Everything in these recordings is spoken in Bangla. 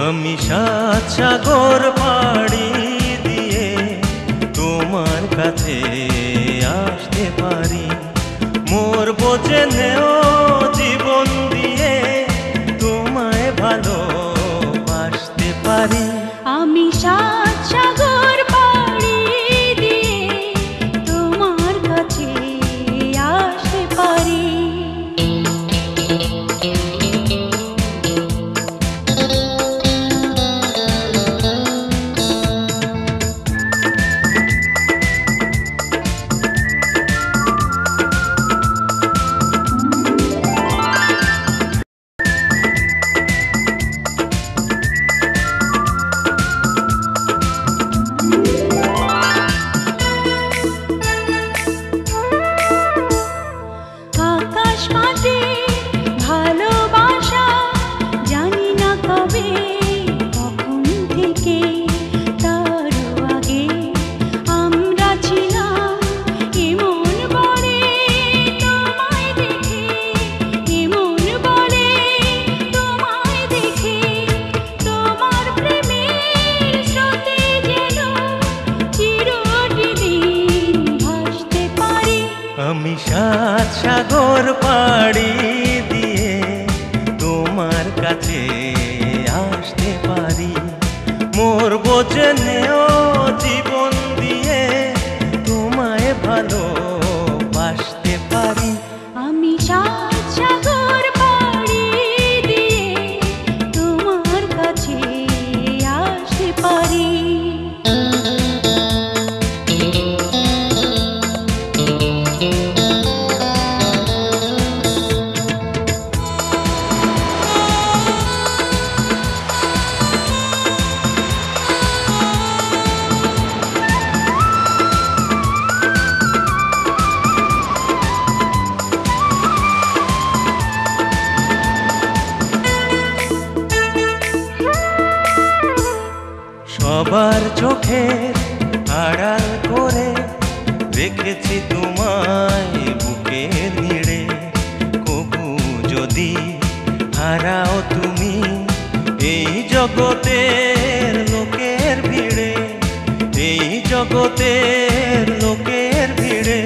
আমি সাত সাগর পাড়ি দিয়ে তোমার কাছে আসতে পারি, মোর বোঝে নেও জীবন দিয়ে তোমায় ভালোবাসতে পারি। আমি সাত সাগর পাড়ি দিয়ে তোমার কাছে আসতে পারি। আমি সাত সাগর পাড়ি দিয়ে তোমার কাছে আসতে পারি, মোর বোঝে নেও জীবন দিয়ে তোমায় ভালোবাসতে পারি। আমি সাত সাগর পাড়ি দিয়ে তোমার কাছে আসতে পারি। সবার চোখের আড়াল করে রেখেছি তোমায় বুকের নিড়ে, কবু যদি হারাও তুমি এই জগতের লোকের ভিড়ে, এই জগতের লোকের ভিড়ে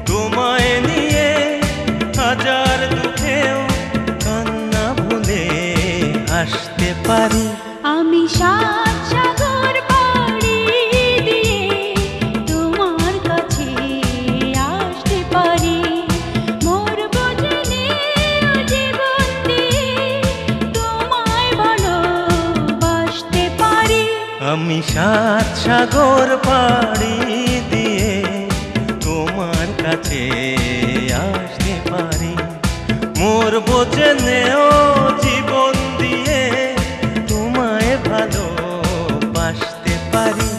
তোমায় নিয়ে হাজার দুঃখেও কান্না ভুলে হাসতে পারি। আমি সাত সাগর পাড়ি দিয়ে তোমার কাছে আসতে পারি, মোর বোঝে নেও জীবন দিয়ে তোমায় ভালোবাসতে পারি। আমি সাত সাগর পাড়ি দিয়ে তোমার কাছে আসতে পারি, মোর বোঝে নেও জীবন দিয়ে তোমায় ভালোবাসতে পারি।